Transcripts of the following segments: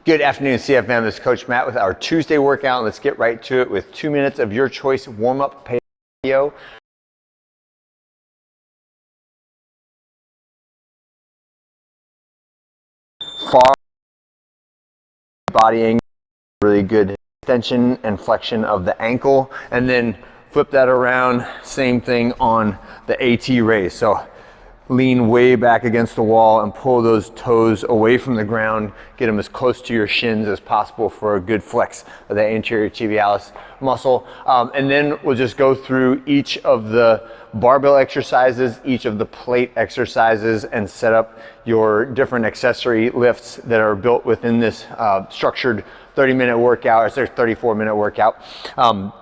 Good afternoon, CFM. This is Coach Matt with our Tuesday workout. Let's get right to it with 2 minutes of your choice warm-up cardio. Far body angle, really good extension and flexion of the ankle, and then flip that around. Same thing on the AT raise. So lean way back against the wall and pull those toes away from the ground. Get them as close to your shins as possible for a good flex of the anterior tibialis muscle. And then we'll just go through each of the barbell exercises, each of the plate exercises, and set up your different accessory lifts that are built within this structured 30-minute workout, or 34-minute workout. And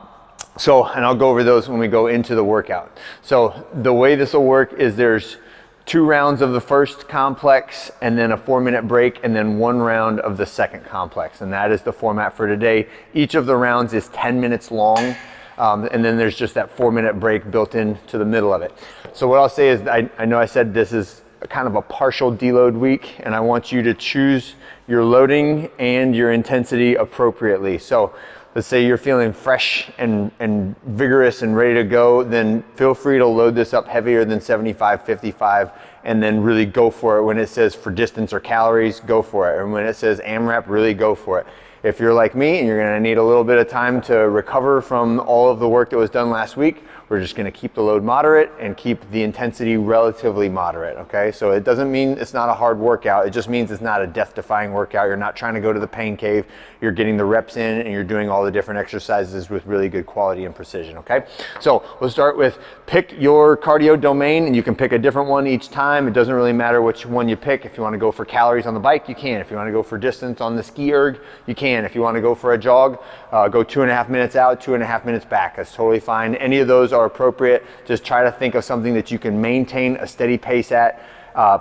I'll go over those when we go into the workout. So the way this will work is there's 2 rounds of the first complex, and then a 4-minute break, and then 1 round of the second complex. And that is the format for today. Each of the rounds is 10 minutes long, and then there's just that 4-minute break built into the middle of it. So what I'll say is, I know I said this is kind of a partial deload week, and I want you to choose your loading and your intensity appropriately. So let's say you're feeling fresh and vigorous and ready to go, then feel free to load this up heavier than 75, 55, and then really go for it. When it says for distance or calories, go for it. And when it says AMRAP, really go for it. If you're like me and you're gonna need a little bit of time to recover from all of the work that was done last week, we're just gonna keep the load moderate and keep the intensity relatively moderate, okay? So it doesn't mean it's not a hard workout, it just means it's not a death-defying workout. You're not trying to go to the pain cave, you're getting the reps in and you're doing all the different exercises with really good quality and precision, okay? So we'll start with pick your cardio domain, and you can pick a different one each time. It doesn't really matter which one you pick. If you wanna go for calories on the bike, you can. If you wanna go for distance on the ski erg, you can. If you wanna go for a jog, go 2.5 minutes out, 2.5 minutes back. That's totally fine. Any of those are appropriate. Just try to think of something that you can maintain a steady pace at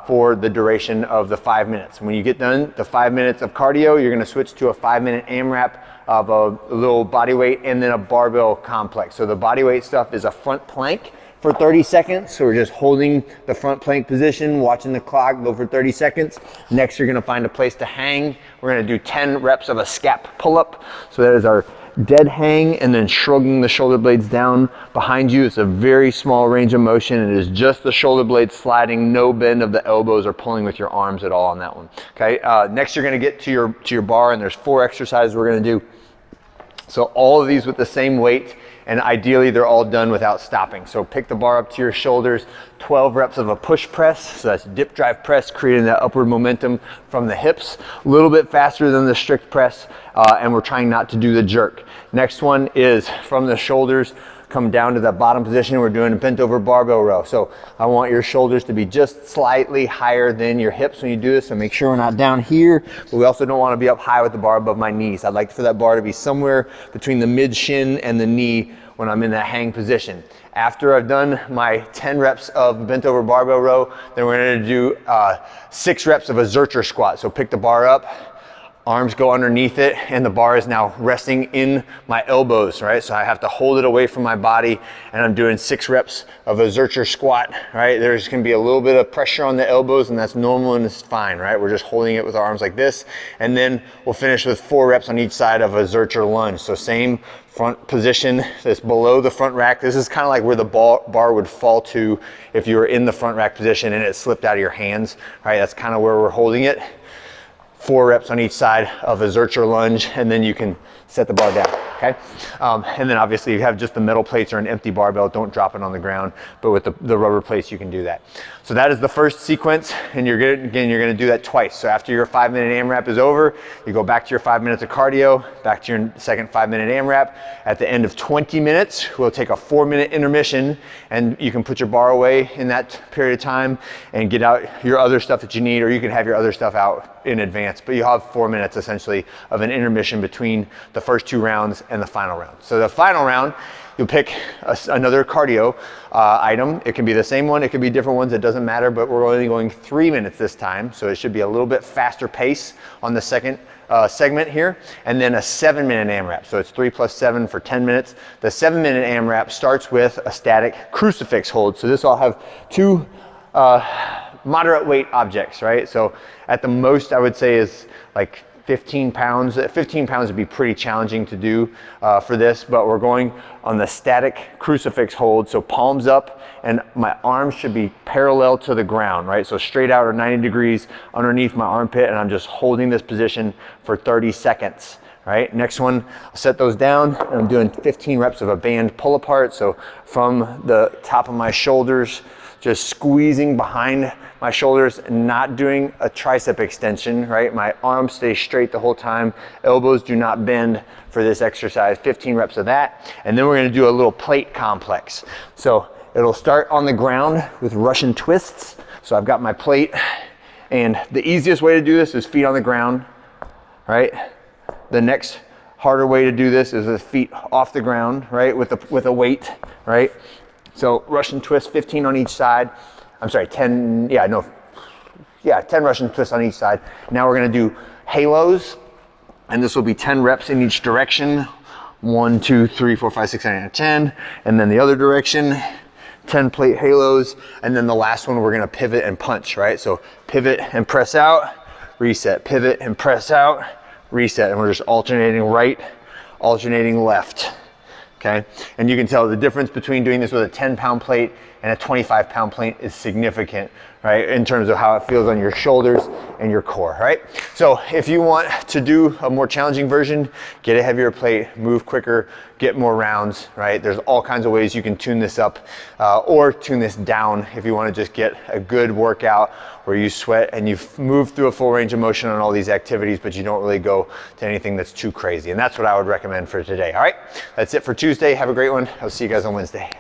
for the duration of the 5 minutes. When you get done the 5 minutes of cardio, you're gonna switch to a 5-minute AMRAP of a little body weight and then a barbell complex. So the body weight stuff is a front plank for 30 seconds. So we're just holding the front plank position, watching the clock go for 30 seconds. Next, you're gonna find a place to hang. We're gonna do 10 reps of a scap pull-up. So that is our dead hang, and then shrugging the shoulder blades down behind you. It's a very small range of motion. It is just the shoulder blades sliding, no bend of the elbows or pulling with your arms at all on that one. Okay, next you're gonna get to your bar, and there's 4 exercises we're gonna do. So all of these with the same weight, and ideally they're all done without stopping. So pick the bar up to your shoulders, 12 reps of a push press. So that's dip drive press, creating that upward momentum from the hips, a little bit faster than the strict press, and we're trying not to do the jerk. Next one is from the shoulders, come down to that bottom position. We're doing a bent over barbell row. So I want your shoulders to be just slightly higher than your hips when you do this. So make sure we're not down here, but we also don't want to be up high with the bar above my knees. I'd like for that bar to be somewhere between the mid shin and the knee when I'm in that hang position. After I've done my 10 reps of bent over barbell row, then we're gonna do 6 reps of a Zercher squat. So pick the bar up, arms go underneath it, and the bar is now resting in my elbows, right? So I have to hold it away from my body, and I'm doing 6 reps of a Zercher squat, right? There's gonna be a little bit of pressure on the elbows, and that's normal and it's fine, right? We're just holding it with our arms like this, and then we'll finish with 4 reps on each side of a Zercher lunge. So same front position that's below the front rack. This is kind of like where the bar would fall to if you were in the front rack position and it slipped out of your hands, right? That's kind of where we're holding it. 4 reps on each side of a Zercher lunge, and then you can set the bar down, okay? And then obviously you have just the metal plates or an empty barbell, don't drop it on the ground, but with the rubber plates you can do that. So that is the first sequence, and you're gonna do that twice. So after your 5-minute AMRAP is over, you go back to your 5 minutes of cardio, back to your second 5-minute AMRAP. At the end of 20 minutes, we'll take a 4-minute intermission, and you can put your bar away in that period of time and get out your other stuff that you need, or you can have your other stuff out in advance, but you'll have 4 minutes essentially of an intermission between the first 2 rounds and the final round. So the final round, you'll pick another cardio item. It can be the same one, it could be different ones, it doesn't matter, but we're only going 3 minutes this time, so it should be a little bit faster pace on the second segment here, and then a 7-minute AMRAP. So it's 3 plus 7 for 10 minutes. The 7-minute AMRAP starts with a static crucifix hold. So this will have 2 moderate weight objects, right? So at the most I would say is like 15 pounds. 15 pounds would be pretty challenging to do for this, but we're going on the static crucifix hold. So palms up and my arms should be parallel to the ground, right? So straight out or 90 degrees underneath my armpit, and I'm just holding this position for 30 seconds. Right, next one, I'll set those down and I'm doing 15 reps of a band pull apart. So from the top of my shoulders, just squeezing behind my shoulders and not doing a tricep extension, right? My arms stay straight the whole time. Elbows do not bend for this exercise. 15 reps of that. And then we're gonna do a little plate complex. So it'll start on the ground with Russian twists. So I've got my plate, and the easiest way to do this is feet on the ground, right? The next harder way to do this is with feet off the ground, right? With a weight, right? So Russian twist, 15 on each side. I'm sorry, 10 Russian twists on each side. Now we're gonna do halos, and this will be 10 reps in each direction. 1, 2, 3, 4, 5, 6, 7, 8, 10. And then the other direction, 10 plate halos. And then the last one, we're gonna pivot and punch, right? So pivot and press out, reset, pivot and press out, reset, and we're just alternating right, alternating left, okay? And you can tell the difference between doing this with a 10-pound plate and a 25-pound plate is significant, right? In terms of how it feels on your shoulders and your core, right? So if you want to do a more challenging version, get a heavier plate, move quicker, get more rounds, right? There's all kinds of ways you can tune this up or tune this down if you want to just get a good workout where you sweat and you've moved through a full range of motion on all these activities, but you don't really go to anything that's too crazy. And that's what I would recommend for today, all right? That's it for Tuesday. Have a great one. I'll see you guys on Wednesday.